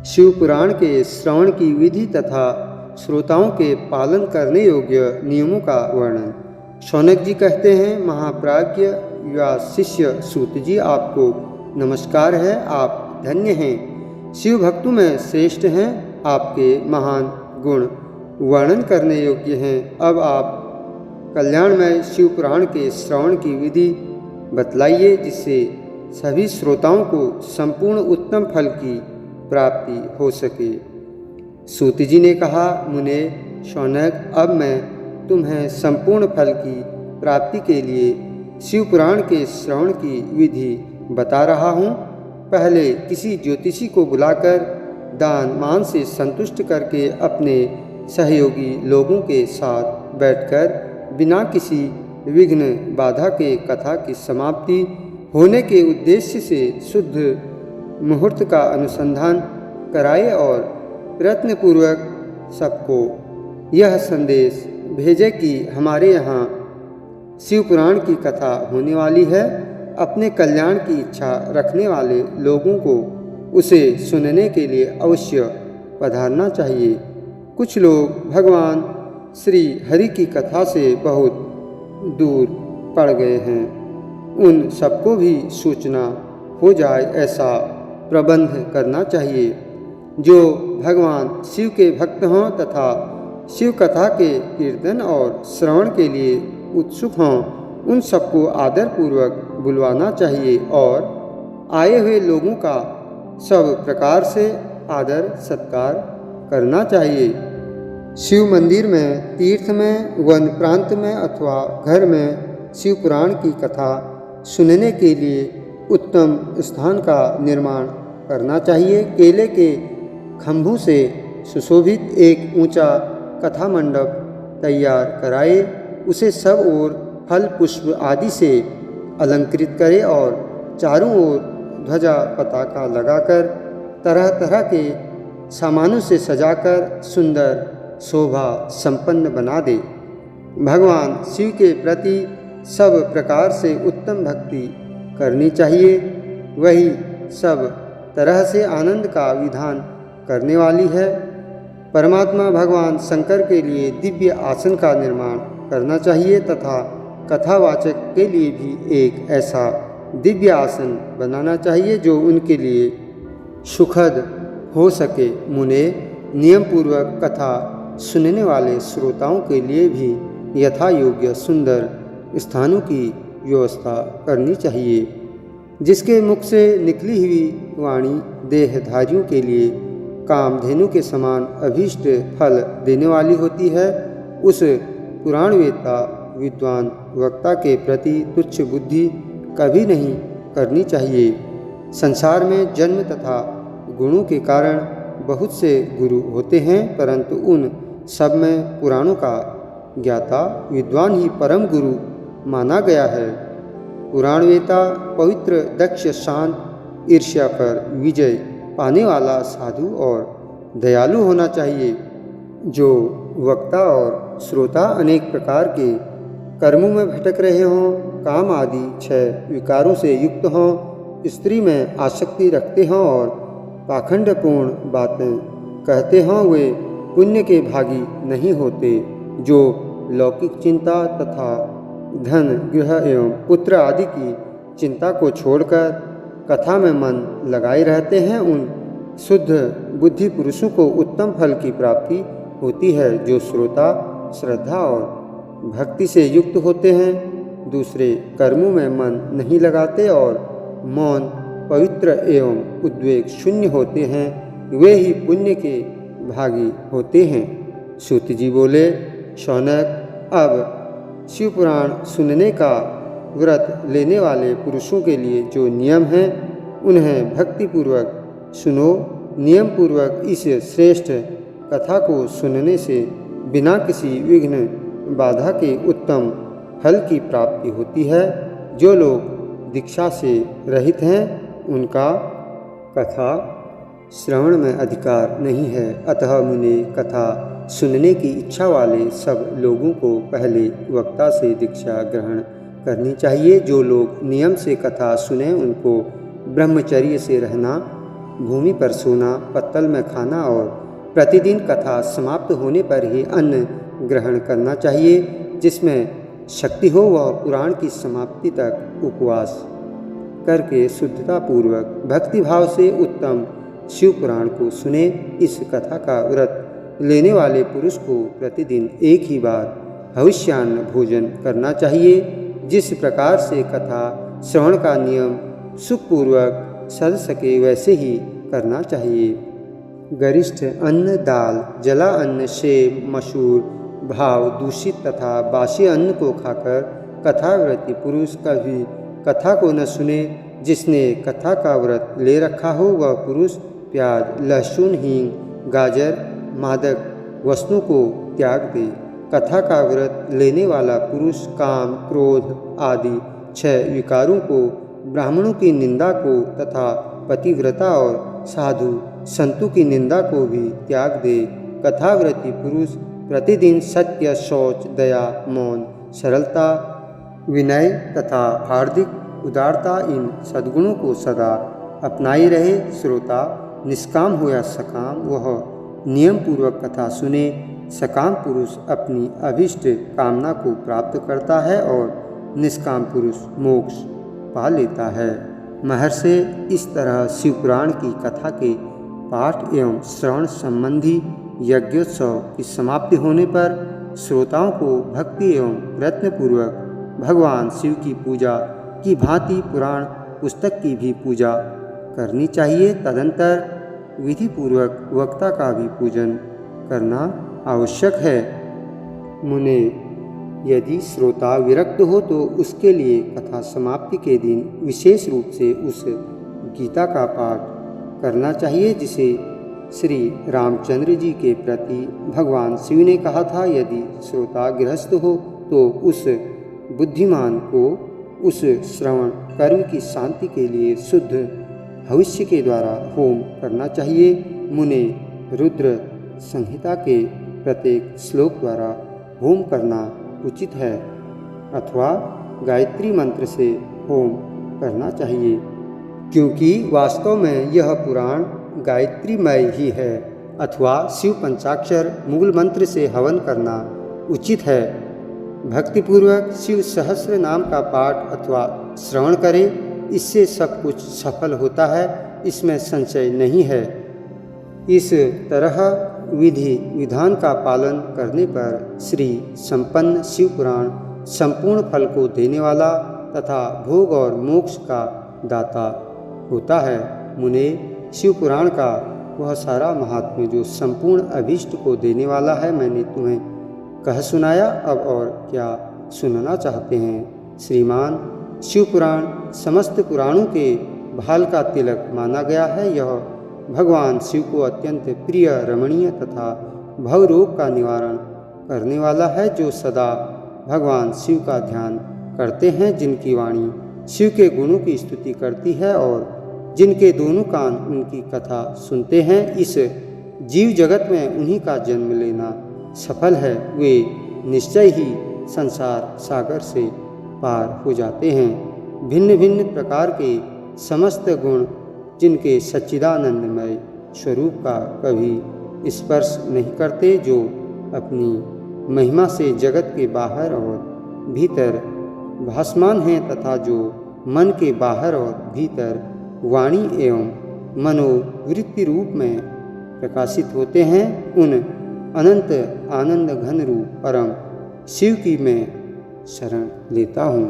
शिव पुराण के श्रवण की विधि तथा श्रोताओं के पालन करने योग्य नियमों का वर्णन। शौनक जी कहते हैं, महाप्राज्ञ या शिष्य सूत जी, आपको नमस्कार है। आप धन्य हैं, शिव भक्तों में श्रेष्ठ हैं। आपके महान गुण वर्णन करने योग्य हैं। अब आप कल्याणमय शिव पुराण के श्रवण की विधि बतलाइए, जिससे सभी श्रोताओं को संपूर्ण उत्तम फल की प्राप्ति हो सके। सूत जी ने कहा, मुने शौनक, अब मैं तुम्हें संपूर्ण फल की प्राप्ति के लिए शिव पुराण के श्रवण की विधि बता रहा हूँ। पहले किसी ज्योतिषी को बुलाकर दान मान से संतुष्ट करके अपने सहयोगी लोगों के साथ बैठकर बिना किसी विघ्न बाधा के कथा की समाप्ति होने के उद्देश्य से शुद्ध मुहूर्त का अनुसंधान कराए और प्रयत्नपूर्वक सबको यह संदेश भेजे कि हमारे यहाँ शिव पुराण की कथा होने वाली है। अपने कल्याण की इच्छा रखने वाले लोगों को उसे सुनने के लिए अवश्य पधारना चाहिए। कुछ लोग भगवान श्री हरि की कथा से बहुत दूर पड़ गए हैं, उन सबको भी सूचना हो जाए ऐसा प्रबंध करना चाहिए। जो भगवान शिव के भक्त हों तथा शिव कथा के कीर्तन और श्रवण के लिए उत्सुक हों, उन सबको आदरपूर्वक बुलवाना चाहिए और आए हुए लोगों का सब प्रकार से आदर सत्कार करना चाहिए। शिव मंदिर में, तीर्थ में, वन प्रांत में अथवा घर में शिव पुराण की कथा सुनने के लिए उत्तम स्थान का निर्माण करना चाहिए। केले के खंभों से सुशोभित एक ऊंचा कथा मंडप तैयार कराए, उसे सब ओर फल पुष्प आदि से अलंकृत करे और चारों ओर ध्वजा पताका लगाकर तरह तरह के सामानों से सजाकर सुंदर शोभा संपन्न बना दे। भगवान शिव के प्रति सब प्रकार से उत्तम भक्ति करनी चाहिए। वही सब तरह से आनंद का विधान करने वाली है। परमात्मा भगवान शंकर के लिए दिव्य आसन का निर्माण करना चाहिए तथा कथावाचक के लिए भी एक ऐसा दिव्य आसन बनाना चाहिए जो उनके लिए सुखद हो सके। मुने, नियम पूर्वक कथा सुनने वाले श्रोताओं के लिए भी यथा योग्य सुंदर स्थानों की व्यवस्था करनी चाहिए। जिसके मुख से निकली हुई वाणी देहधारियों के लिए कामधेनु के समान अभीष्ट फल देने वाली होती है, उस पुराणवेत्ता विद्वान वक्ता के प्रति तुच्छ बुद्धि कभी नहीं करनी चाहिए। संसार में जन्म तथा गुणों के कारण बहुत से गुरु होते हैं, परंतु उन सब में पुराणों का ज्ञाता विद्वान ही परम गुरु माना गया है। पुराणवेत्ता पवित्र, दक्ष, शांत, ईर्ष्या पर विजय पाने वाला साधु और दयालु होना चाहिए। जो वक्ता और श्रोता अनेक प्रकार के कर्मों में भटक रहे हों, काम आदि 6 विकारों से युक्त हों, स्त्री में आसक्ति रखते हों और पाखंडपूर्ण बातें कहते हों, वे पुण्य के भागी नहीं होते। जो लौकिक चिंता तथा धन, गृह एवं पुत्र आदि की चिंता को छोड़कर कथा में मन लगाए रहते हैं, उन शुद्ध बुद्धि पुरुषों को उत्तम फल की प्राप्ति होती है। जो श्रोता श्रद्धा और भक्ति से युक्त होते हैं, दूसरे कर्मों में मन नहीं लगाते और मौन, पवित्र एवं उद्वेग शून्य होते हैं, वे ही पुण्य के भागी होते हैं। सूत जी बोले, शौनक, अब शिव पुराण सुनने का व्रत लेने वाले पुरुषों के लिए जो नियम हैं, उन्हें भक्तिपूर्वक सुनो। नियम पूर्वक इस श्रेष्ठ कथा को सुनने से बिना किसी विघ्न बाधा के उत्तम फल की प्राप्ति होती है। जो लोग दीक्षा से रहित हैं, उनका कथा श्रवण में अधिकार नहीं है। अतः मुने, कथा सुनने की इच्छा वाले सब लोगों को पहले वक्ता से दीक्षा ग्रहण करनी चाहिए। जो लोग नियम से कथा सुने, उनको ब्रह्मचर्य से रहना भूमि पर सोना, पत्तल में खाना और प्रतिदिन कथा समाप्त होने पर ही अन्न ग्रहण करना चाहिए। जिसमें शक्ति हो वह पुराण की समाप्ति तक उपवास करके शुद्धतापूर्वक भक्तिभाव से उत्तम शिव पुराण को सुने। इस कथा का व्रत लेने वाले पुरुष को प्रतिदिन एक ही बार हविष्यान्न भोजन करना चाहिए। जिस प्रकार से कथा श्रवण का नियम सुखपूर्वक सध सके वैसे ही करना चाहिए। गरिष्ठ अन्न दाल, जला अन्न, सेब, मसूर, भाव दूषित तथा बासी अन्न को खाकर कथाव्रती पुरुष कभी कथा को न सुने। जिसने कथा का व्रत ले रखा हो वह पुरुष प्याज, लहसुन, हींग, गाजर, मादक वस्तुओं को त्याग दे। कथा का व्रत लेने वाला पुरुष काम, क्रोध आदि 6 विकारों को, ब्राह्मणों की निंदा को तथा पतिव्रता और साधु संतों की निंदा को भी त्याग दे। कथाव्रती पुरुष प्रतिदिन सत्य, शौच, दया, मौन, सरलता, विनय तथा हार्दिक उदारता इन सद्गुणों को सदा अपनाए रहे। श्रोता निष्काम हो या सकाम वह नियम पूर्वक कथा सुने। सकाम पुरुष अपनी अभीष्ट कामना को प्राप्त करता है और निष्काम पुरुष मोक्ष पा लेता है। महर्षि इस तरह शिवपुराण की कथा के पाठ एवं श्रवण संबंधी यज्ञोत्सव की समाप्ति होने पर श्रोताओं को भक्ति एवं प्रयत्नपूर्वक भगवान शिव की पूजा की भांति पुराण पुस्तक की भी पूजा करनी चाहिए। तदंतर विधिपूर्वक वक्ता का भी पूजन करना आवश्यक है। मुने यदि श्रोता विरक्त हो तो उसके लिए कथा समाप्ति के दिन विशेष रूप से उस गीता का पाठ करना चाहिए जिसे श्री रामचंद्र जी के प्रति भगवान शिव ने कहा था। यदि श्रोता गृहस्थ हो तो उस बुद्धिमान को उस श्रवण कर्म की शांति के लिए शुद्ध भविष्य के द्वारा होम करना चाहिए। मुने रुद्र संहिता के प्रत्येक श्लोक द्वारा होम करना उचित है अथवा गायत्री मंत्र से होम करना चाहिए, क्योंकि वास्तव में यह पुराण गायत्रीमय ही है। अथवा शिव पंचाक्षर मूल मंत्र से हवन करना उचित है। भक्तिपूर्वक शिव सहस्र नाम का पाठ अथवा श्रवण करें, इससे सब कुछ सफल होता है, इसमें संशय नहीं है। इस तरह विधि विधान का पालन करने पर श्री संपन्न शिव पुराण संपूर्ण फल को देने वाला तथा भोग और मोक्ष का दाता होता है। मुने शिव पुराण का वह सारा महात्म्य जो संपूर्ण अभीष्ट को देने वाला है मैंने तुम्हें कह सुनाया। अब और क्या सुनना चाहते हैं? श्रीमान, शिव पुराण समस्त पुराणों के भाल का तिलक माना गया है। यह भगवान शिव को अत्यंत प्रिय, रमणीय तथा भवरोग का निवारण करने वाला है। जो सदा भगवान शिव का ध्यान करते हैं, जिनकी वाणी शिव के गुणों की स्तुति करती है और जिनके दोनों कान उनकी कथा सुनते हैं, इस जीव जगत में उन्हीं का जन्म लेना सफल है। वे निश्चय ही संसार सागर से पार हो जाते हैं। भिन्न भिन्न प्रकार के समस्त गुण जिनके सच्चिदानंदमय स्वरूप का कभी स्पर्श नहीं करते, जो अपनी महिमा से जगत के बाहर और भीतर भासमान हैं तथा जो मन के बाहर और भीतर वाणी एवं मनोवृत्ति रूप में प्रकाशित होते हैं, उन अनंत आनंद घन रूप परम शिव की मैं शरण लेता हूँ।